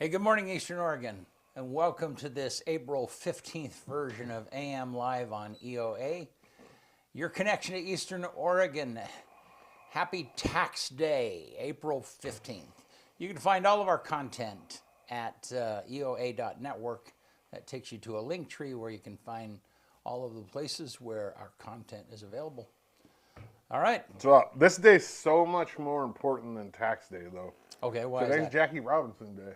Hey, good morning, Eastern Oregon, and welcome to this April 15th version of AM Live on EOA. Your connection to Eastern Oregon. Happy Tax Day, April 15th. You can find all of our content at EOA.network. That takes you to a link tree where you can find all of the places where our content is available. All right. So this day's so much more important than Tax Day, though. Okay, why is Today's that? Jackie Robinson Day.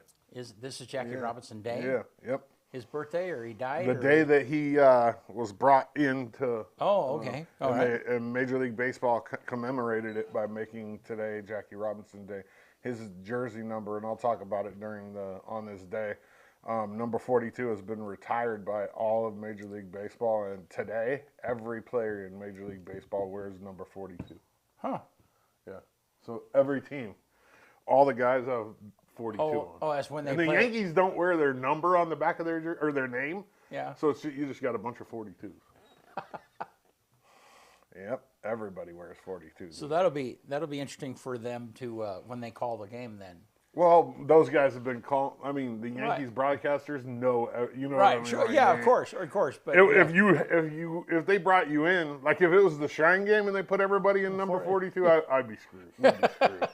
This is Jackie Robinson Day? Yeah, yep. His birthday, or he died? The day that he was brought into. Oh, okay. All right. And Major League Baseball commemorated it by making today Jackie Robinson Day. His jersey number, and I'll talk about it on this day. Number 42 has been retired by all of Major League Baseball, and today every player in Major League Baseball wears number 42. Huh. Yeah. So every team, all the guys have 42 on. Oh, that's when they And the play. Yankees don't wear their number on the back of their name. Yeah. So you just got a bunch of 42s. Yep. Everybody wears 42s. So that'll be interesting for them to when they call the game then. Well, those guys have been called. I mean, the Yankees broadcasters know. You know. What I Right. mean? Sure. Like, Yeah. Of course. But If they brought you in, like if it was the Shrine game and they put everybody in number 42, I'd be screwed. We'd be screwed.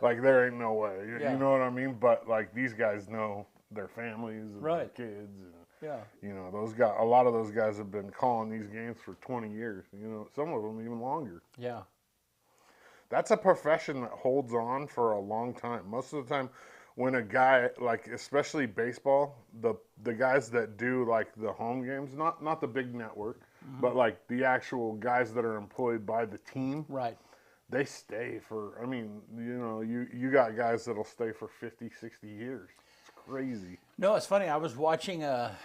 Like there ain't no way. You know what I mean? But like these guys know their families and their kids, and you know those guys. A lot of those guys have been calling these games for 20 years. You know, some of them even longer. Yeah. That's a profession that holds on for a long time. Most of the time, when a guy, like especially baseball, the guys that do like the home games, not the big network, but like the actual guys that are employed by the team, Right. they stay for, I mean, you know, you got guys that'll stay for 50, 60 years. It's crazy. No, it's funny. I was watching a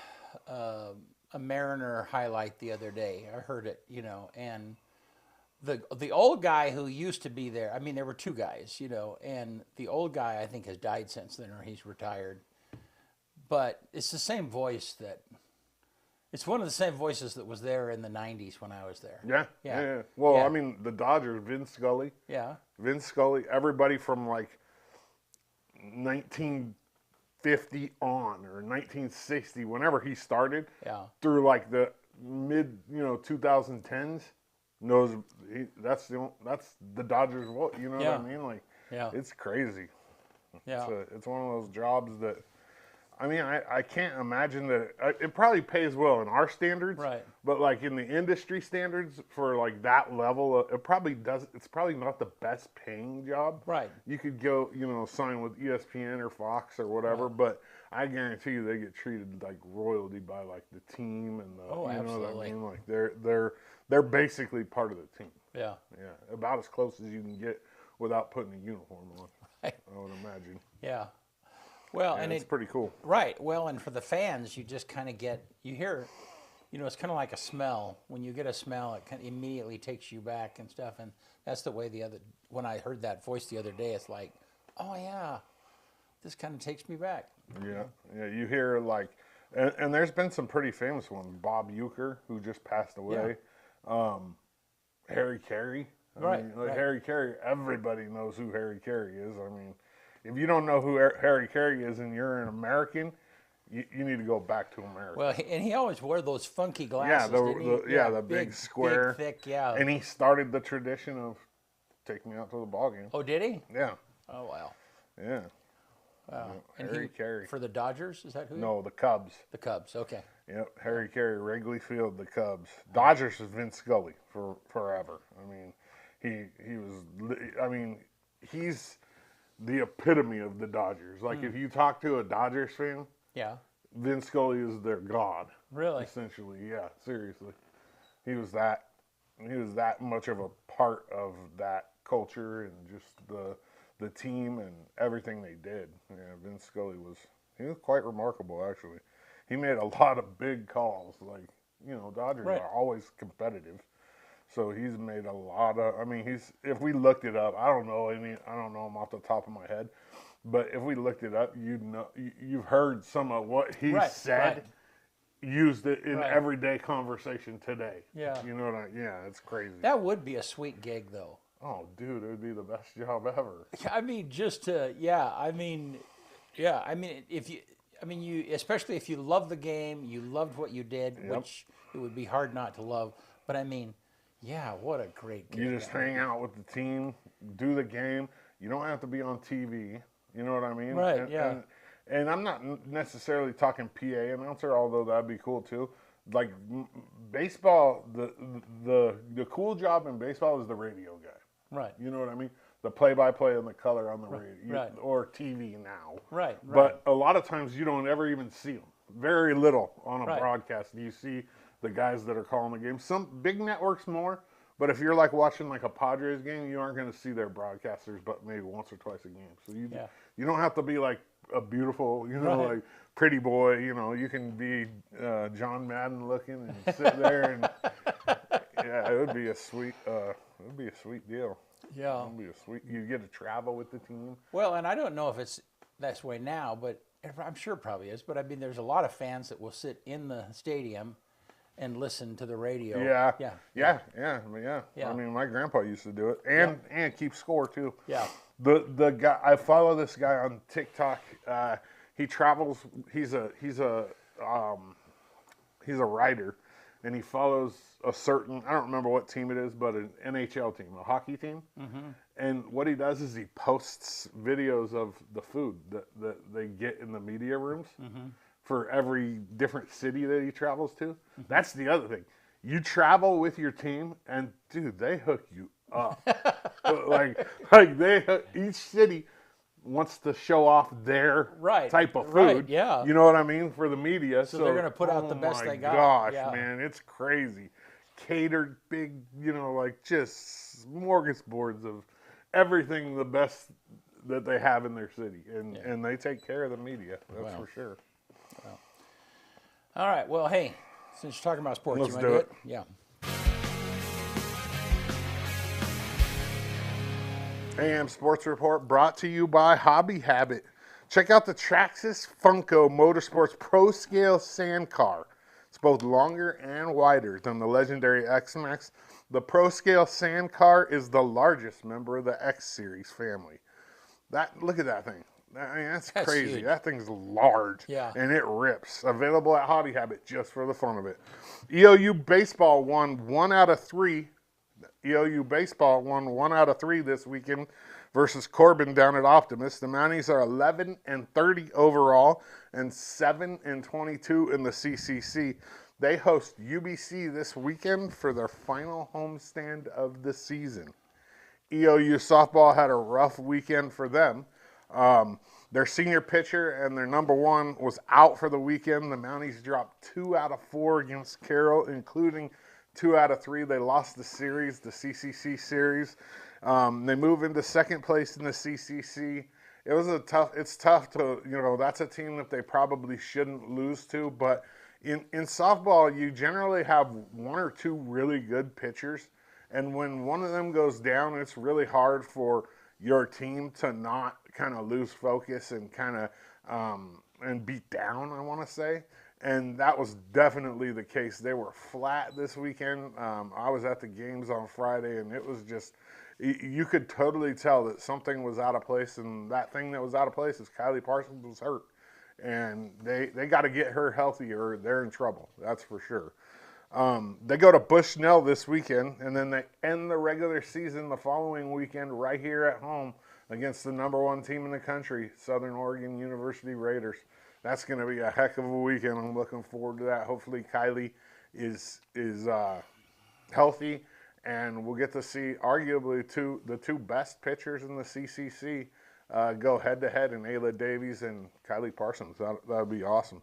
Mariner highlight the other day. I heard it, you know, and the old guy who used to be there, I mean, there were two guys, you know, and the old guy I think has died since then, or he's retired. But it's the same voice it's one of the same voices that was there in the 90s when I was there. Yeah. Well, I mean, the Dodgers, Vince Scully, everybody from like 1950 on or 1960, whenever he started, through like the mid, 2010s. Knows that's the Dodgers. You know what I mean? Like, it's crazy. Yeah, it's one of those jobs that, I mean, I can't imagine that it probably pays well in our standards, right? But like in the industry standards for like that level, it probably does. It's probably not the best paying job, right? You could go, sign with ESPN or Fox or whatever, but I guarantee you they get treated like royalty by like the team and the. Oh, absolutely. Know what I mean? Like they're basically part of the team. Yeah. Yeah. About as close as you can get without putting a uniform on. Right. I would imagine. Yeah. Well, and it's pretty cool. Right. Well, and for the fans, you just kind of you hear, it's kind of like a smell. When you get a smell, it kind of immediately takes you back and stuff. And that's the way when I heard that voice the other day, it's like, oh yeah, this kind of takes me back. Yeah. Yeah. You hear like, and there's been some pretty famous ones. Bob Uecker, who just passed away. Harry Carey. I mean, Harry Carey, everybody knows who Harry Carey is. I mean, if you don't know who Harry Carey is and you're an American, you need to go back to America. Well, and he always wore those funky glasses. The big square. Big, thick, yeah. And he started the tradition of take me out to the ball game. Oh, did he? Yeah. Oh, wow. Yeah. Wow. Harry Carey. For the Dodgers, is that who? No, the Cubs. The Cubs, okay. Yep, Harry Carey, Wrigley Field, the Cubs. Dodgers is Vince Scully for forever. I mean, he's the epitome of the Dodgers. Like if you talk to a Dodgers fan, Vince Scully is their god. Really? Essentially, yeah, seriously. He was that much of a part of that culture and just the team and everything they did. Yeah, Vince Scully was quite remarkable actually. He made a lot of big calls. Like, Dodgers are always competitive. So he's made a lot of, if we looked it up, I don't know him off the top of my head, but if we looked it up, you've heard some of what he said, used it in everyday conversation today. Yeah. You know what it's crazy. That would be a sweet gig though. Oh, dude, it would be the best job ever. I mean, Yeah, I mean, you especially if you love the game, you loved what you did, which it would be hard not to love. But I mean, yeah, what a great game. You just hang out with the team, do the game. You don't have to be on TV. You know what I mean? Right, yeah. And I'm not necessarily talking PA announcer, although that'd be cool too. Like baseball, the cool job in baseball is the radio guy. Right. You know what I mean? The play-by-play and the color on the radio, right. or TV now. Right. But a lot of times you don't ever even see them. Very little on a Right. broadcast do you see the guys that are calling the game. Some big networks more, but if you're like watching like a Padres game, you aren't going to see their broadcasters, but maybe once or twice a game. So you don't have to be like a beautiful, Right. like pretty boy. You can be John Madden looking and sit there and yeah, it would be a sweet deal. Yeah. It'd be a sweet. You get to travel with the team. Well, and I don't know if it's that way now, but I'm sure it probably is. But I mean, there's a lot of fans that will sit in the stadium and listen to the radio. Yeah. I mean, my grandpa used to do it, and keep score too. Yeah. The guy, I follow this guy on TikTok. He travels. He's a writer, and he follows a certain, I don't remember what team it is, but an NHL team, a hockey team. Mm-hmm. And what he does is he posts videos of the food that they get in the media rooms for every different city that he travels to. Mm-hmm. That's the other thing. You travel with your team, and dude, they hook you up. like each city wants to show off their type of food. Right, yeah. You know what I mean? For the media. So they're going to put out the best they got. Gosh, man, it's crazy. Catered big, like just smorgasbords of everything the best that they have in their city. And they take care of the media. That's for sure. Well. All right. Well, hey, since you're talking about sports, Let's you want to do it? Yeah. AM Sports Report brought to you by Hobby Habit. Check out the Traxxas Funko Motorsports Pro Scale Sand Car. It's both longer and wider than the legendary X-Max. The Pro Scale Sand Car is the largest member of the X Series family. Look at that thing. I mean, that's crazy. Huge. That thing's large. Yeah. And it rips. Available at Hobby Habit just for the fun of it. EOU Baseball won 1 out of 3. EOU Baseball won 1 out of 3 this weekend versus Corbin down at Optimus. The Mounties are 11-30 overall and 7-22 in the CCC. They host UBC this weekend for their final homestand of the season. EOU softball had a rough weekend for them. Their senior pitcher and their number one was out for the weekend. The Mounties dropped 2 out of 4 against Carroll, including 2 out of 3. They lost the series, the CCC series. They move into second place in the CCC. It's tough to, that's a team that they probably shouldn't lose to. But in softball, you generally have 1 or 2 really good pitchers. And when one of them goes down, it's really hard for your team to not kind of lose focus and kind of and beat down, I want to say. And that was definitely the case. They were flat this weekend. I was at the games on Friday, and it was just, you could totally tell that something was out of place. And that thing that was out of place is Kylie Parsons was hurt. And they got to get her healthy or they're in trouble. That's for sure. They go to Bushnell this weekend, and then they end the regular season the following weekend right here at home against the number 1 team in the country, Southern Oregon University Raiders. That's going to be a heck of a weekend. I'm looking forward to that. Hopefully Kylie is healthy, and we'll get to see arguably the two best pitchers in the CCC go head-to-head in Ayla Davies and Kylie Parsons. That would be awesome.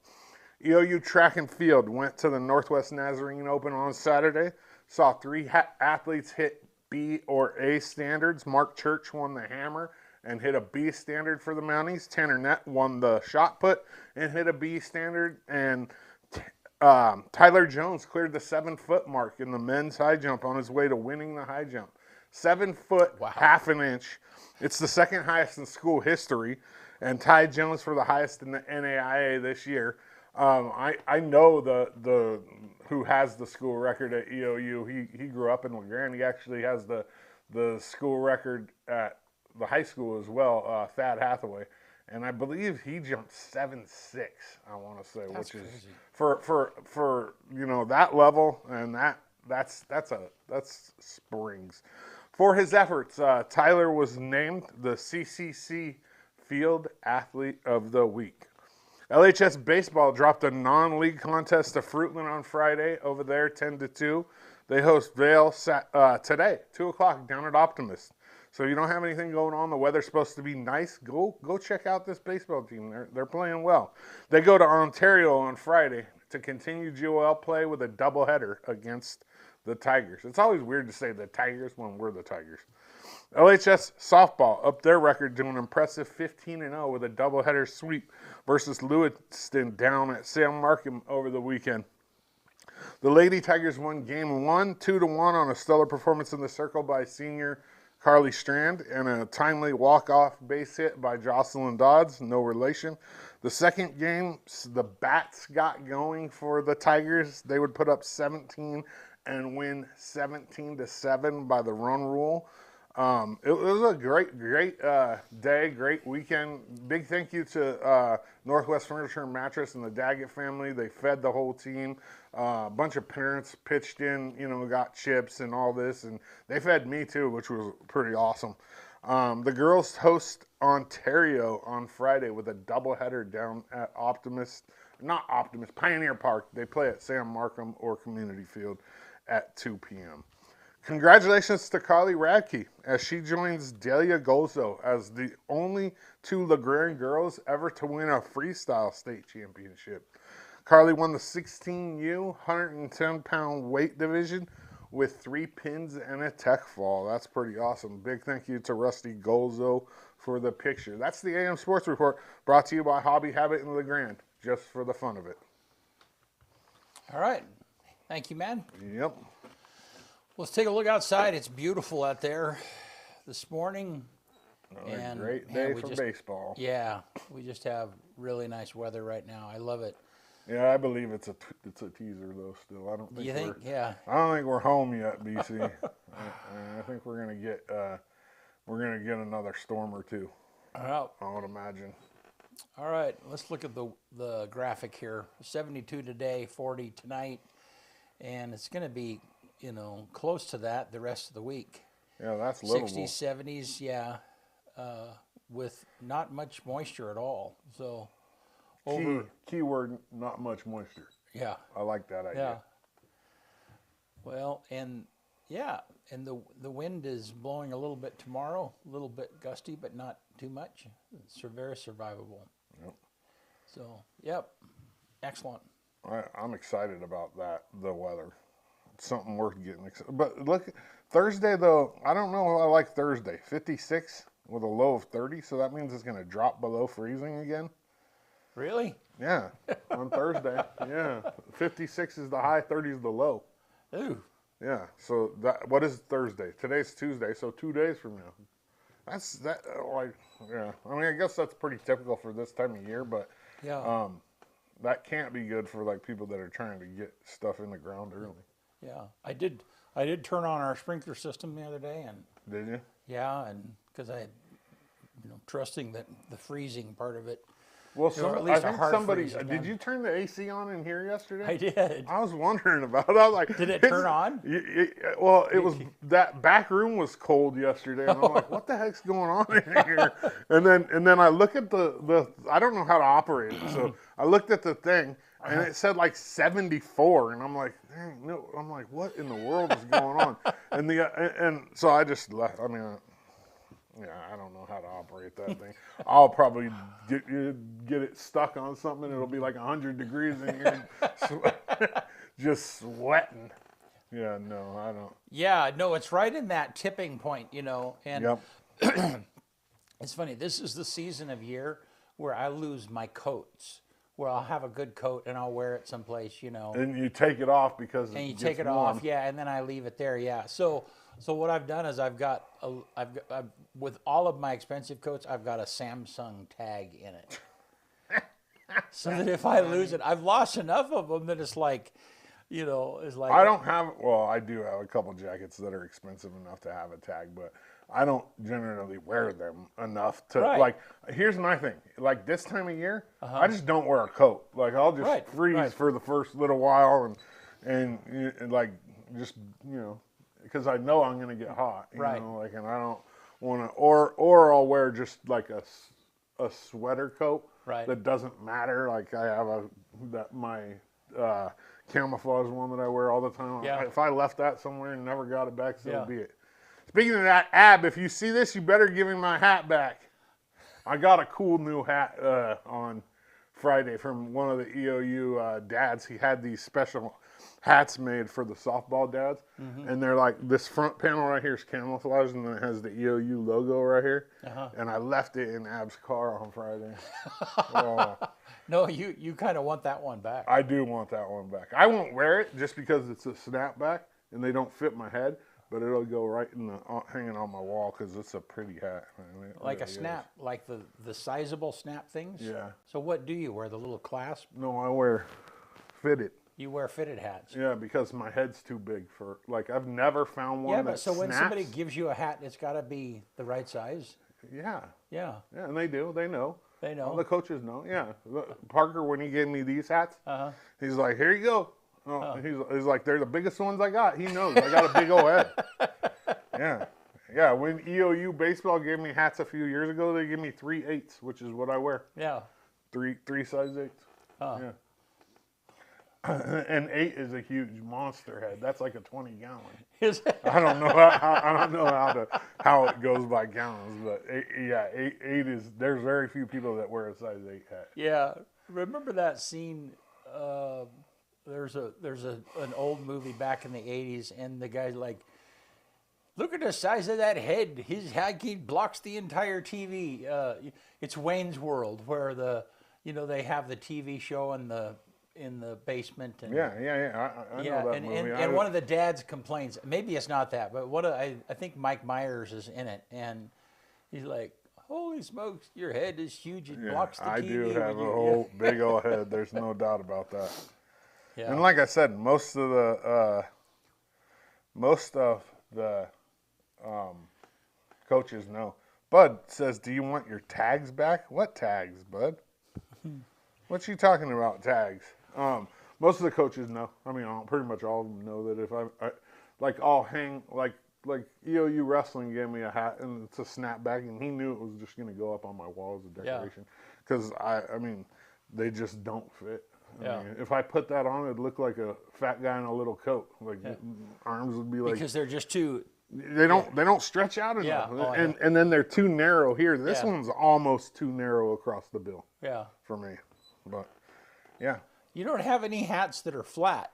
EOU Track and Field went to the Northwest Nazarene Open on Saturday. Saw 3 athletes hit B or A standards. Mark Church won the hammer and hit a B standard for the Mounties. Tanner Nett won the shot put and hit a B standard. And Tyler Jones cleared the 7-foot mark in the men's high jump on his way to winning the high jump. 7 foot, half an inch. It's the second highest in school history, and tied Jones for the highest in the NAIA this year. I know the who has the school record at EOU. He grew up in LeGrand. He actually has the school record at the high school as well, Thad Hathaway. and I believe he jumped 7'6". I want to say, That's which is crazy. for that level, and that's springs. For his efforts, Tyler was named the CCC Field Athlete of the Week. LHS Baseball dropped a non-league contest to Fruitland on Friday over there, 10-2. They host Vale today, 2 o'clock, down at Optimist. So you don't have anything going on. The weather's supposed to be nice. Go check out this baseball team. They're playing well. They go to Ontario on Friday to continue GOL play with a doubleheader against the Tigers. It's always weird to say the Tigers when we're the Tigers. LHS softball upped their record to an impressive 15-0 with a doubleheader sweep versus Lewiston down at Sam Markham over the weekend. The Lady Tigers won Game 1, 2-1 on a stellar performance in the circle by senior Carly Strand and a timely walk-off base hit by Jocelyn Dodds, no relation. The second game, the Bats got going for the Tigers. They would put up 17 and win 17-7 by the run rule. It was a great day, great weekend. Big thank you to Northwest Furniture and Mattress and the Daggett family. They fed the whole team. A bunch of parents pitched in, got chips and all this, and they fed me too, which was pretty awesome. The girls host Ontario on Friday with a doubleheader down at Pioneer Park. They play at Sam Markham or Community Field at 2 p.m. Congratulations to Carly Radke as she joins Delia Golzo as the only two LeGrand girls ever to win a freestyle state championship. Carly won the 16U 110-pound weight division with 3 pins and a tech fall. That's pretty awesome. Big thank you to Rusty Golzo for the picture. That's the AM Sports Report brought to you by Hobby Habit and LeGrand, just for the fun of it. All right. Thank you, man. Yep. Let's take a look outside. It's beautiful out there this morning. And great day for baseball. Yeah, we just have really nice weather right now. I love it. Yeah, I believe it's a teaser though. Still, I don't think. You think? Yeah. I don't think we're home yet, BC. I think we're gonna get another storm or two. Oh. I would imagine. All right, let's look at the graphic here. 72 today, 40 tonight, and it's going to be close to that the rest of the week. Yeah, that's livable. 60s, 70s, yeah, with not much moisture at all. So, keyword, not much moisture. Yeah. I like that idea. Yeah. Well, and the wind is blowing a little bit tomorrow, a little bit gusty, but not too much. It's very survivable. Yep. So, yep, excellent. I'm excited about that, the weather. It's something worth getting excited. But look, Thursday, though, I don't know if I like Thursday. 56 with a low of 30, so that means it's going to drop below freezing again. Really? Yeah, on Thursday. Yeah, 56 is the high, 30 is the low. Ooh. Yeah, so what is Thursday? Today's Tuesday, so 2 days from now. Yeah. I mean, I guess that's pretty typical for this time of year, but yeah. That can't be good for like people that are trying to get stuff in the ground early. Yeah, I did turn on our sprinkler system the other day, and did you? Yeah, and because I, trusting that the freezing part of it. Well, I think somebody did you turn the AC on in here yesterday? I did. I was wondering about it. I was like, did it turn on? Well, it was that back room was cold yesterday, and I'm like, what the heck's going on in here? and then I look at the I don't know how to operate it, so I looked at the thing. And it said like 74, and I'm like, dang, no. I'm like, what in the world is going on? And so I just left. I mean, I don't know how to operate that thing. I'll probably get it stuck on something. It'll be like 100 degrees in here, just sweating. Yeah, no, I don't. Yeah, no, it's right in that tipping point, and yep. It's funny. This is the season of year where I lose my coats. Where I'll have a good coat and I'll wear it someplace, And you take it off because and you take it off, yeah, and then I leave it there, yeah. So what I've done is I've with all of my expensive coats, I've got a Samsung tag in it, so that if I lose it, I've lost enough of them that it's like, You know, it's like I don't have. Well, I do have a couple jackets that are expensive enough to have a tag, but I don't generally wear them enough to Right. like. Here's my thing. Like this time of year, I just don't wear a coat. Like I'll just Right, freeze right. for the first little while, and like just because I know I'm gonna get hot. You Right. know, like, and I don't want to. Or I'll wear just like a sweater coat Right. that doesn't matter. Like I have my camouflage one that I wear all the time. Yeah. If I left that somewhere and never got it back, so Yeah. be it. Speaking of that, Ab, if you see this, you better give me my hat back. I got a cool new hat on Friday from one of the EOU dads. He had these special hats made for the softball dads, and they're like, this front panel right here is camouflage, and then it has the EOU logo right here. And I left it in Ab's car on Friday. Oh, no, you kind of want that one back. I do want that one back. I won't wear it just because it's a snapback and they don't fit my head, but it'll go right in the hanging on my wall because it's a pretty hat. Man. Like really a snap, like the sizable snap things? Yeah. So what do you wear? The little clasp? No, I wear fitted. You wear fitted hats? Yeah, because my head's too big for, like, I've never found one Yeah, that but so when snaps. somebody gives you a hat, it's got to be the right size? Yeah. Yeah, Yeah, and they do. They know. they All know. the coaches know. Yeah. Parker, when he gave me these hats, he's like, here you go. Oh, he's like, they're the biggest ones I got. He knows. I got a big old head. Yeah. Yeah, when EOU baseball gave me hats a few years ago, they gave me 3/8, which is what I wear. Yeah. Three size 8s. Yeah. And 8 is a huge monster head. That's like a 20-gallon. Is it? I don't know how it goes by gallons, but 8 is. There's very few people that wear a size 8 hat. Yeah. Remember that scene? There's an old movie back in the 80s, and the guy's like, look at the size of that head. His head, he blocks the entire TV. It's Wayne's World, where they have the TV show in the basement. And, Yeah. I know that movie. And one of the dads complains. Maybe it's not that, but I think Mike Myers is in it, and he's like, holy smokes, your head is huge. It blocks the TV. I do when have a you-" whole big old head. There's no doubt about that. Yeah. And like I said, most of the coaches know. Bud says, "Do you want your tags back?" What tags, Bud? What you talking about, tags? Most of the coaches know. I mean, pretty much all of them know that if I'll hang like EOU wrestling gave me a hat and it's a snapback, and he knew it was just going to go up on my wall as a decoration because I mean, they just don't fit. I mean, if I put that on, it'd look like a fat guy in a little coat. Like arms would be like because they're just too. they don't stretch out enough, and then they're too narrow here. This one's almost too narrow across the bill. Yeah. For me, but yeah. You don't have any hats that are flat.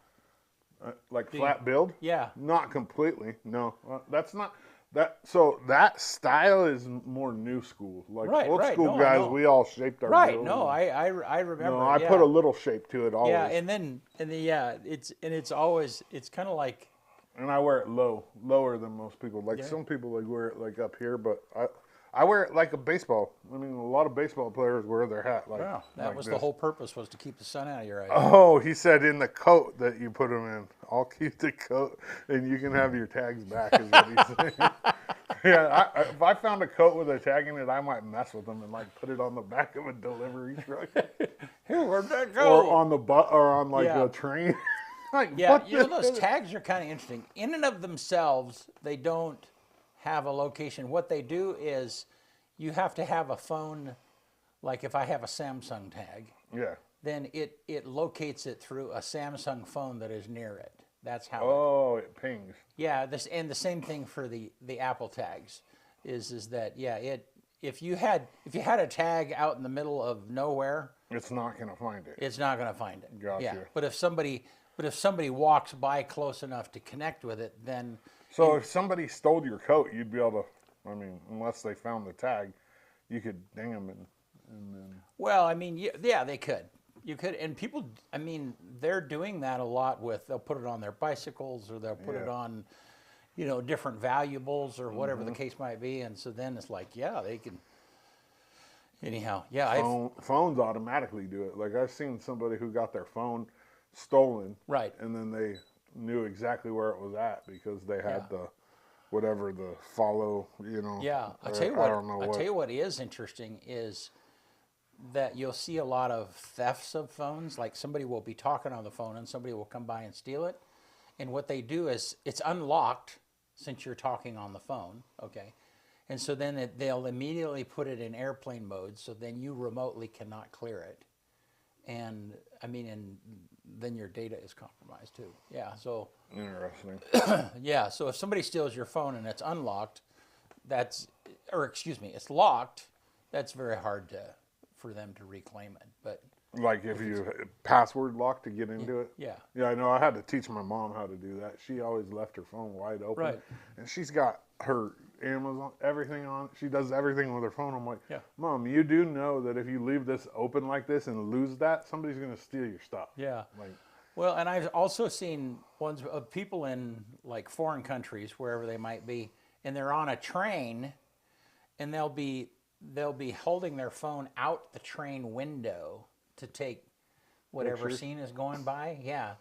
Like flat build? Yeah. Not completely. No, that's not that. So that style is more new school. Like old school No, I guys, know. we all shaped our Right. build. No, I remember. No, I put a little shape to it always. Yeah, and then it's always kind of like. And I wear it lower than most people. Like some people like wear it like up here, but I wear it like a baseball. I mean, a lot of baseball players wear their hat like. Wow, that like was this. the whole purpose, was to keep the sun out of your eyes. Oh, he said in the coat that you put them in. I'll keep the coat, and you can have your tags back, is what he's saying. Yeah, if I found a coat with a tag in it, I might mess with them and like put it on the back of a delivery truck. Here, where'd that go? Or on the or on like a train. Like, Yeah, those tags are kind of interesting. In and of themselves, they don't have a location. What they do is you have to have a phone, like if I have a Samsung tag, then it locates it through a Samsung phone that is near it. That's how it pings. Yeah, and the same thing for the Apple tags is that if you had a tag out in the middle of nowhere, it's not going to find it. It's not going to find it. Gotcha. Yeah, but if somebody walks by close enough to connect with it, then So if somebody stole your coat, you'd be able to, I mean, unless they found the tag, you could ding them and then. Well, I mean, yeah, they could. You could, and people, I mean, they're doing that a lot they'll put it on their bicycles or they'll put it on, different valuables or whatever the case might be. And so then it's like, they can, anyhow, Phones automatically do it. Like I've seen somebody who got their phone stolen. Right. And then they knew exactly where it was at because they had Yeah. the whatever the follow, you know. Yeah, I don't know I'll what. tell you what is interesting is that you'll see a lot of thefts of phones. Like somebody will be talking on the phone and somebody will come by and steal it. And what they do is it's unlocked since you're talking on the phone, okay? And so then they'll immediately put it in airplane mode, so then you remotely cannot clear it. And I mean, and then your data is compromised too. Yeah, so Interesting. yeah, so if somebody steals your phone and it's unlocked, it's locked, that's very hard for them to reclaim it. But Like if you password lock to get into it. yeah, Yeah, I know. I had to teach my mom how to do that. She always left her phone wide open. Right. And she's got her Amazon, everything on. She does everything with her phone. I'm like, Yeah. Mom, you do know that if you leave this open like this and lose that, somebody's going to steal your stuff. yeah. Like, Well, and I've also seen ones of people in like foreign countries, wherever they might be, and they're on a train, and they'll be holding their phone out the train window to take whatever Pictures. scene is going by. Yeah.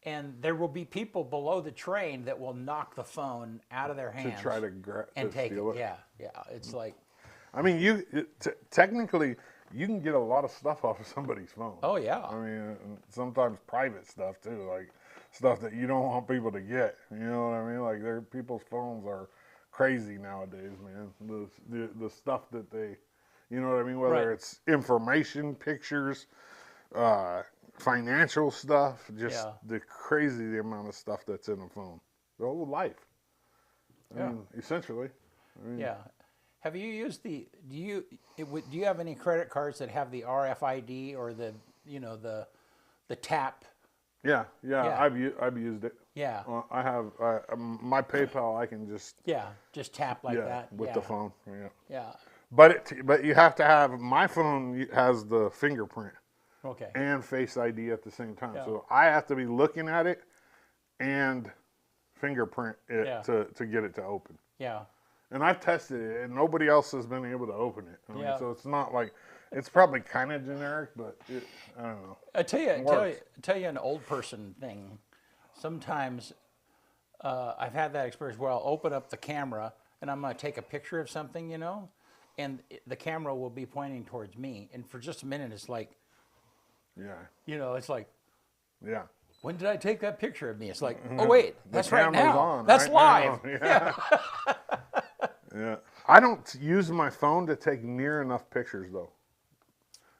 And there will be people below the train that will knock the phone out of their hands to try to and take steal it. Yeah, yeah. It's like, I mean, technically, you can get a lot of stuff off of somebody's phone. oh yeah, I mean, sometimes private stuff too, like stuff that you don't want people to get. You know what I mean? Like, people's phones are crazy nowadays, man. The stuff that they, you know what I mean? Whether Right. it's information, pictures, financial stuff, just Yeah. the amount of stuff that's in a phone. The whole life. I Yeah. mean, essentially. I mean, yeah. Have you used do you have any credit cards that have the RFID or the tap? Yeah. Yeah. I've used it. Yeah, I have my PayPal. I can just just tap like that. with yeah. the phone. Yeah, Yeah. but you have to have my phone has the fingerprint Okay. and Face ID at the same time. Yeah. So I have to be looking at it and fingerprint it Yeah. to get it to open. Yeah. And I've tested it, and nobody else has been able to open it. I mean, Yeah. so it's not like it's probably kind of generic, but I don't know. I tell works. you an old person thing. Sometimes I've had that experience where I'll open up the camera and I'm going to take a picture of something, and the camera will be pointing towards me, and for just a minute it's like, Yeah, it's like, yeah. when did I take that picture of me? It's like, oh wait, that's right camera's now. on That's right live. now. Yeah. Yeah. I don't use my phone to take near enough pictures though.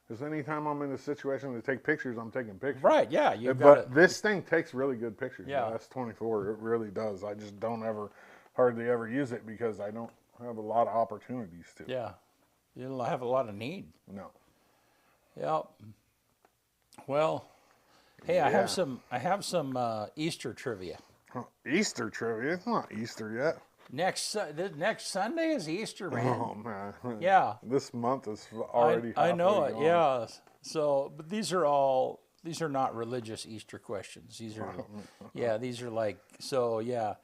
Because anytime I'm in a situation to take pictures, I'm taking pictures. Right? Yeah. You've got But this thing takes really good pictures. Yeah. The S24, it really does. I just don't hardly ever use it because I don't have a lot of opportunities to. Yeah. You'll have a lot of need. No. Yep. Well, hey, I have Yeah. some Easter trivia. Easter trivia? It's not Easter yet. Next Sunday is Easter, man. Oh man. Yeah. This month is already. I know halfway it. gone. Yeah. So, but these are not religious Easter questions. These are these are like, so yeah.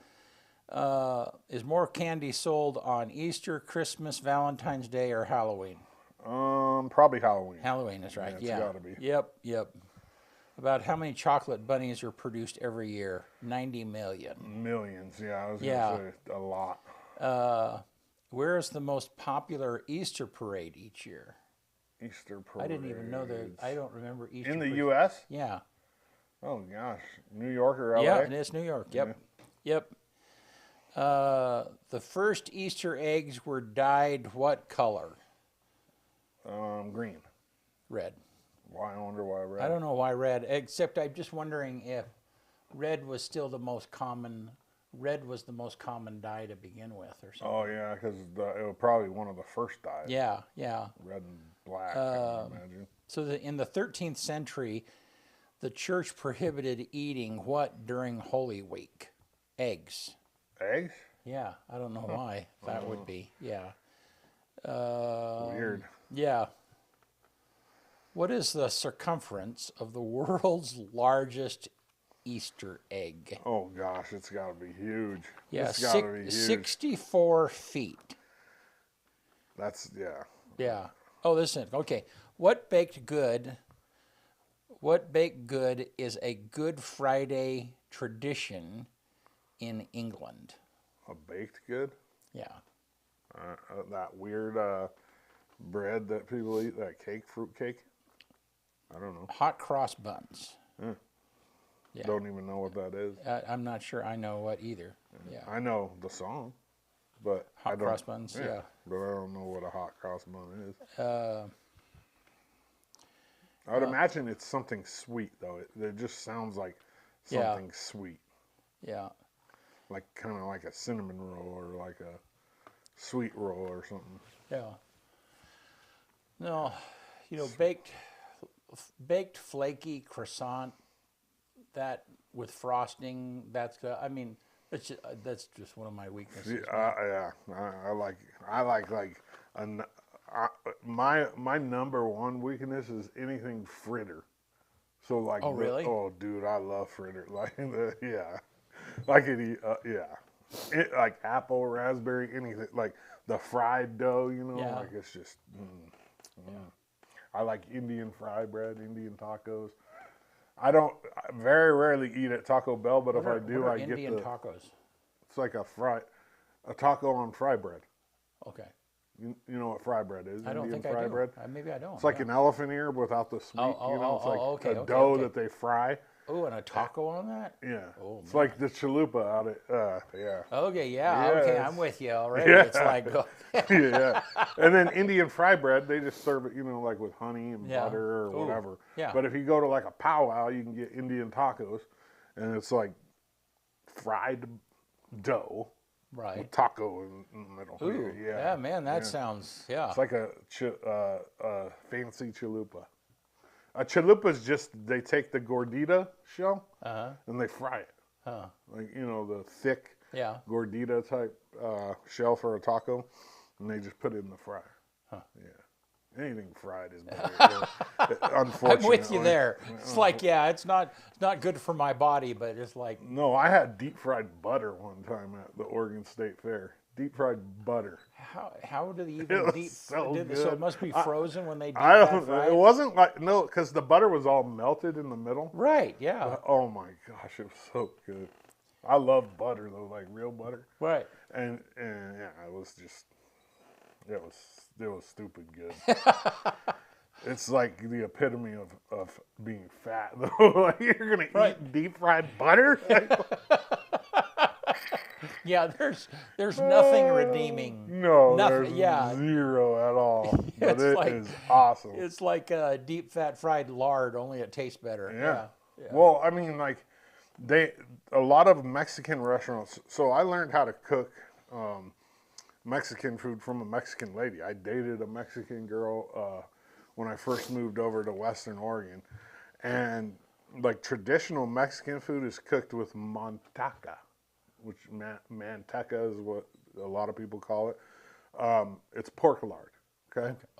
Is more candy sold on Easter, Christmas, Valentine's Day, or Halloween? Probably Halloween. Halloween is right. Yeah, it's gotta be. Yep. About how many chocolate bunnies are produced every year? 90 million. Millions. Yeah, I was Yeah. gonna say a lot. Where is the most popular Easter parade each year? Easter parade. I didn't even know that. I don't remember Easter In the parade. U.S. Yeah. Oh gosh, New York or L.A. Yeah, it is New York. Yep. The first Easter eggs were dyed what color? Green. Red. Why? I wonder why red. I don't know why red, except I'm just wondering if red was still the most common. Red was the most common dye to begin with, or something. Oh yeah, because it was probably one of the first dyes. Yeah. Red and black. I would imagine. So in the 13th century, the church prohibited eating what during Holy Week? Eggs. Eggs. Yeah, I don't know why that would be. Yeah. Weird. Yeah. What is the circumference of the world's largest Easter egg? Oh gosh, it's got to be huge. Yeah, it's got to be huge. 64 feet. That's yeah. Yeah. Oh, listen. Okay. What baked good What baked good is a Good Friday tradition in England? A baked good? Yeah. That weird bread that people eat, that cake, fruit cake? I don't know. Hot cross buns. Yeah. Don't even know what that is. I'm not sure I know what either. Yeah. I know the song, but I Hot don't. cross buns, yeah. But I don't know what a hot cross bun is. I would imagine it's something sweet, though. It just sounds like something sweet. Yeah. Like kind of like a cinnamon roll or like a sweet roll or something. Yeah. No, baked flaky croissant, that with frosting, that's just one of my weaknesses. Yeah. I like my number one weakness is anything fritter. So like, oh really? Oh dude, I love fritter. Like I could eat like apple, raspberry, anything like the fried dough. Like it's just. I like Indian fry bread, Indian tacos. I very rarely eat at Taco Bell, but if I do, I get Indian tacos. It's like a taco on fry bread. Okay. You know what fry bread is? I don't Indian think fry I do. bread? Maybe I don't. It's like an elephant ear without the sweet. It's like a dough that they fry. Oh, and a taco on that? Yeah. Oh, it's like the chalupa out at, yeah. Okay, yeah. Okay, I'm with you already. Yeah. It's like, yeah. And then Indian fry bread, they just serve it, like with honey and butter or whatever. Yeah. But if you go to like a powwow, you can get Indian tacos, and it's like fried dough. Right. With taco in the middle. Ooh, yeah, man, that sounds, It's like a fancy chalupa. A chalupa is just, they take the gordita shell and they fry it. Like, the thick gordita type shell for a taco, and they just put it in the fryer. Yeah. Anything fried is better. Unfortunately. I'm with you there. It's like, it's not good for my body, but it's like. No, I had deep fried butter one time at the Oregon State Fair. Deep fried butter. How do they even deep? So good. So it must be frozen when they deep fry. It wasn't like because the butter was all melted in the middle. Right. Yeah. But, oh my gosh, it was so good. I love butter though, like real butter. Right. And it was just. It was stupid good. It's like the epitome of being fat though. Like you're gonna eat deep fried butter. Yeah, there's nothing redeeming. No, nothing. There's zero at all. But it is awesome. It's like deep fat fried lard, only it tastes better. Yeah. Well, I mean, like a lot of Mexican restaurants. So I learned how to cook Mexican food from a Mexican lady. I dated a Mexican girl when I first moved over to Western Oregon, and like traditional Mexican food is cooked with manteca, which manteca is what a lot of people call it. It's pork lard.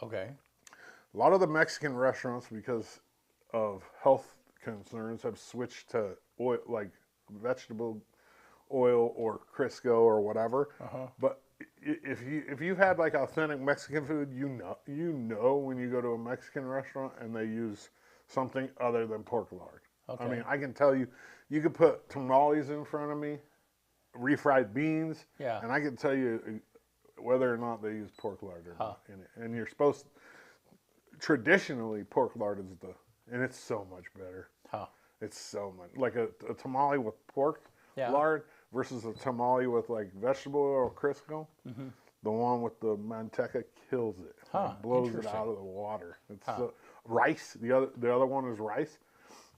Okay. A lot of the Mexican restaurants, because of health concerns, have switched to oil, like vegetable oil or Crisco or whatever. But if you've had like authentic Mexican food, you know when you go to a Mexican restaurant and they use something other than pork lard. Okay. I mean, I can tell you could put tamales in front of me, refried beans, and I can tell you whether or not they use pork lard or not in it. And you're supposed traditionally pork lard is and it's so much better. It's so much like a tamale with pork lard versus a tamale with like vegetable oil or Crisco. The one with the manteca kills it. It blows it out of the water. It's rice. The other one is rice.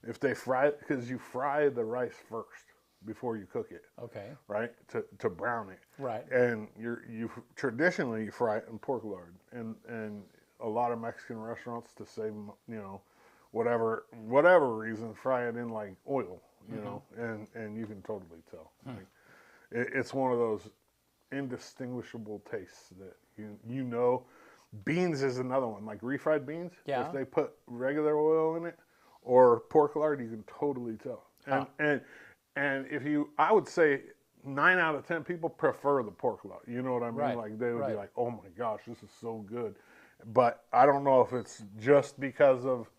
If they fry it, because you fry the rice first before you cook it. Okay. Right? To brown it. Right. And you traditionally fry it in pork lard. And a lot of Mexican restaurants, to save, whatever reason, fry it in like oil, and you can totally tell. Like, it's one of those indistinguishable tastes that Beans is another one, like refried beans. If they put regular oil in it or pork lard, you can totally tell. And I would say 9 out of 10 people prefer the pork lard. You know what I mean? Right. Like they would be like, "Oh my gosh, this is so good." But I don't know if it's just because of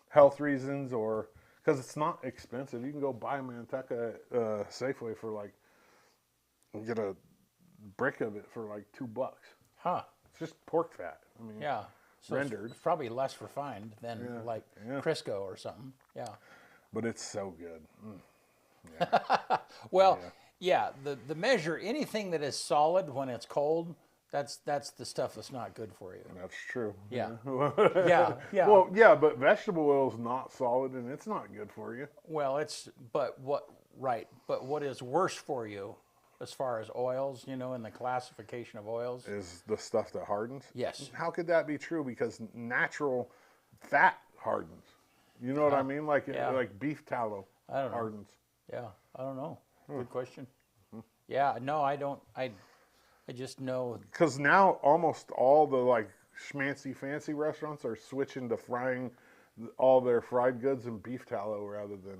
health reasons or because it's not expensive. You can go buy manteca at Safeway for like, get a brick of it for like $2. Huh. It's just pork fat. I mean, Yeah. So rendered. it's probably less refined than like Crisco or something. Yeah. But it's so good. Well, yeah, the measure, anything that is solid when it's cold, that's the stuff that's not good for you. That's true. Yeah. Yeah. Well, yeah, but vegetable oil is not solid and it's not good for you. Well, but what is worse for you as far as oils, in the classification of oils? Is the stuff that hardens? Yes. How could that be true? Because natural fat hardens. You know what I mean? Like beef tallow hardens. Yeah, I don't know. Good question. Yeah, no, I don't. I just know. Because now almost all the like schmancy fancy restaurants are switching to frying all their fried goods in beef tallow rather than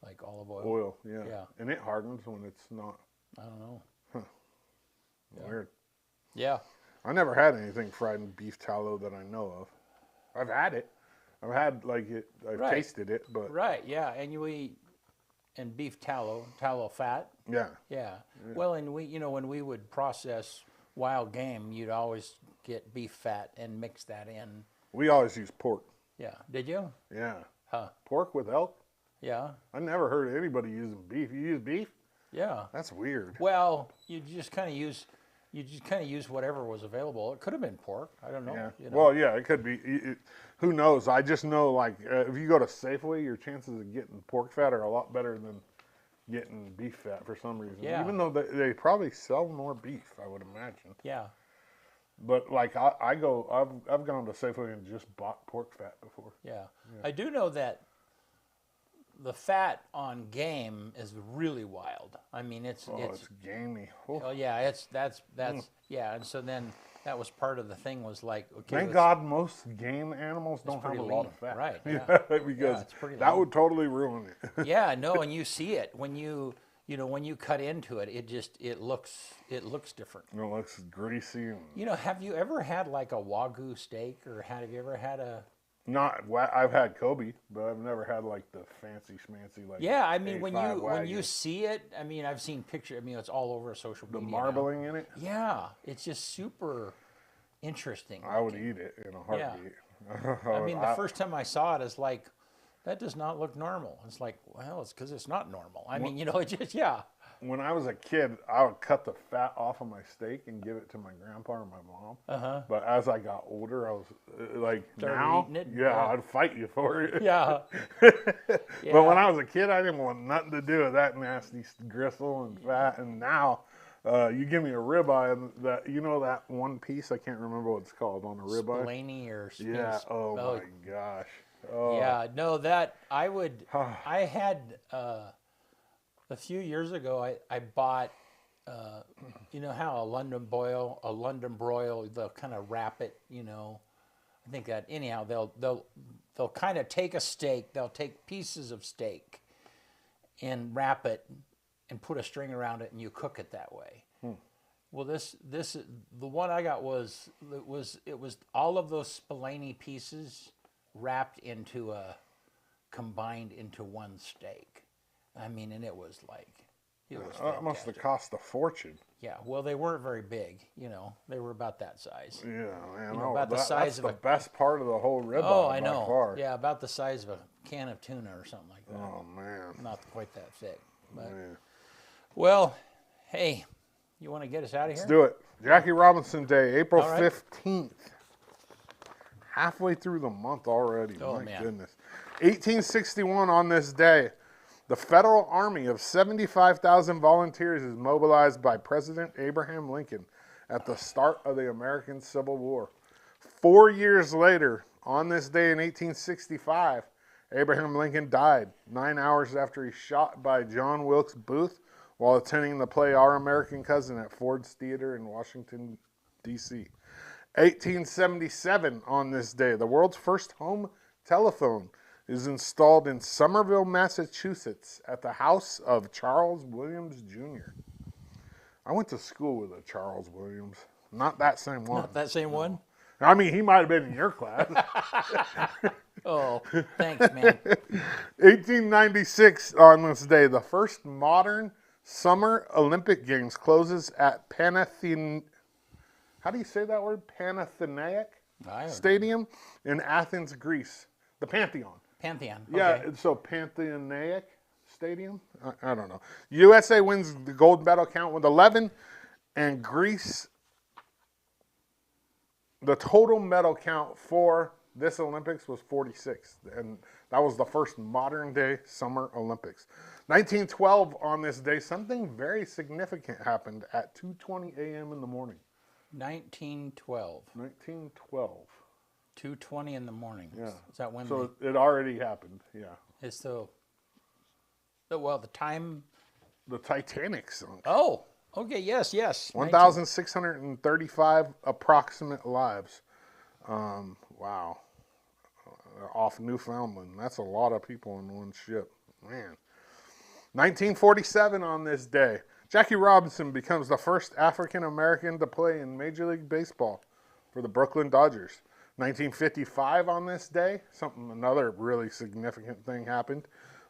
like olive oil. Oil, yeah. And it hardens when it's not. I don't know. Weird. Yeah. I never had anything fried in beef tallow that I know of. I've had it. I've had I've tasted it, but right, yeah, and you eat and beef tallow fat. Yeah. Well, and when we would process wild game, you'd always get beef fat and mix that in. We always use pork. Yeah. Did you? Yeah. Huh. Pork with elk? Yeah. I never heard anybody using beef. You use beef? Yeah. That's weird. Well, you just kind of use whatever was available. It could have been pork. I don't know. Yeah. Well, yeah, it could be. Who knows? I just know, if you go to Safeway, your chances of getting pork fat are a lot better than getting beef fat for some reason. Yeah. Even though they probably sell more beef, I would imagine. Yeah. But I've gone to Safeway and just bought pork fat before. Yeah. I do know that the fat on game is really wild. I mean, it's gamey. Oh yeah, that's yeah, and so then that was part of the thing was like, okay. Thank God most game animals don't have a lot of fat. Right. Yeah. Because it's pretty that lean. would totally ruin it. Yeah, no, and you see it when when you cut into it, it looks different. It looks greasy. And Have you ever had like a Wagyu steak, or have you ever had a? I've had Kobe, but I've never had like the fancy schmancy like. Yeah, I mean when A5 you see it, I mean I've seen pictures. I mean it's all over social media. The marbling in it. Yeah, it's just super interesting. I would eat it in a heartbeat. Yeah. I mean the first time I saw it, it's like, that does not look normal. It's like, well, it's because it's not normal. I mean, it just When I was a kid, I would cut the fat off of my steak and give it to my grandpa or my mom. Uh-huh. But as I got older, I was Started eating it? yeah, I'd fight you for it. Yeah. But when I was a kid, I didn't want nothing to do with that nasty gristle and fat. And now, you give me a ribeye, and that one piece, I can't remember what it's called on a ribeye. Spillane or Yeah. Oh my gosh. Oh. Yeah. No, that I would. I had a few years ago. I bought. You know how a London broil, they'll kind of wrap it. I think that anyhow they'll kind of take a steak. They'll take pieces of steak and wrap it and put a string around it, and you cook it that way. Well, the one I got was all of those Spillane pieces wrapped combined into one steak. I mean, and it was That must have cost a fortune. Yeah, well, they weren't very big. They were about that size. Yeah, man. About the size that's of the best part of the whole ribeye. Oh, I know. By far. Yeah, about the size of a can of tuna or something like that. Oh man. Not quite that thick. But, Man. well, hey, you want to get us out of here? Let's do it. Jackie Robinson Day, April All right. 15th. Halfway through the month already. Oh, My man. goodness. 1861 on this day, the federal army of 75,000 volunteers is mobilized by President Abraham Lincoln at the start of the American Civil War. 4 years later, on this day in 1865, Abraham Lincoln died 9 hours after he shot by John Wilkes Booth while attending the play Our American Cousin at Ford's Theater in Washington, D.C. 1877 on this day, the world's first home telephone is installed in Somerville, Massachusetts at the house of Charles Williams, Jr. I went to school with a Charles Williams. Not that same one. Not that same one? I mean, he might have been in your class. Oh, thanks, man. 1896 on this day, the first modern Summer Olympic Games closes at how do you say that word? Panathinaik Stadium in Athens, Greece. The Pantheon. Pantheon. Yeah, Okay. so Panathinaik Stadium? I don't know. USA wins the gold medal count with 11, and Greece, the total medal count for this Olympics was 46, and that was the first modern-day Summer Olympics. 1912 on this day, something very significant happened at 2:20 a.m. in the morning. 1912. 1912. 2:20 in the morning. Yeah. Is that when? So it already happened. Yeah. It's the time. The Titanic sunk. Oh, okay. Yes, yes. 1,635 approximate lives. Wow. Off Newfoundland. That's a lot of people in one ship. Man. 1947 on this day, Jackie Robinson becomes the first African American to play in Major League Baseball for the Brooklyn Dodgers. 1955 on this day, another really significant thing happened.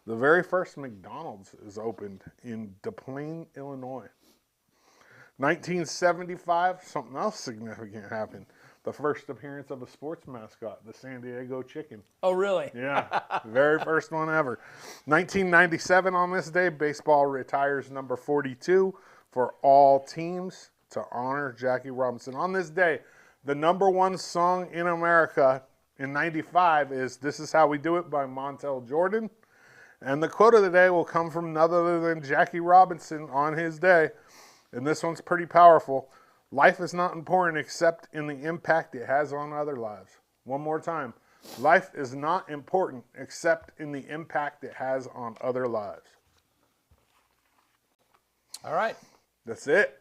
The very first McDonald's is opened in Des Plaines, Illinois. 1975, something else significant happened. The first appearance of a sports mascot, the San Diego Chicken. Oh, really? Yeah, very first one ever. 1997 on this day, baseball retires number 42 for all teams to honor Jackie Robinson. On this day, the number one song in America in 95 is This Is How We Do It by Montel Jordan. And the quote of the day will come from none other than Jackie Robinson on his day. And this one's pretty powerful. Life is not important except in the impact it has on other lives. One more time. Life is not important except in the impact it has on other lives. All right. That's it.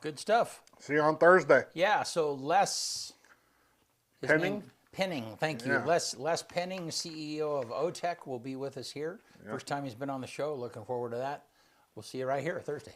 Good stuff. See you on Thursday. Yeah, so Les Penning? Penning, thank you. Yeah. Les Penning, CEO of OTEC, will be with us here. First time he's been on the show. Looking forward to that. We'll see you right here Thursday.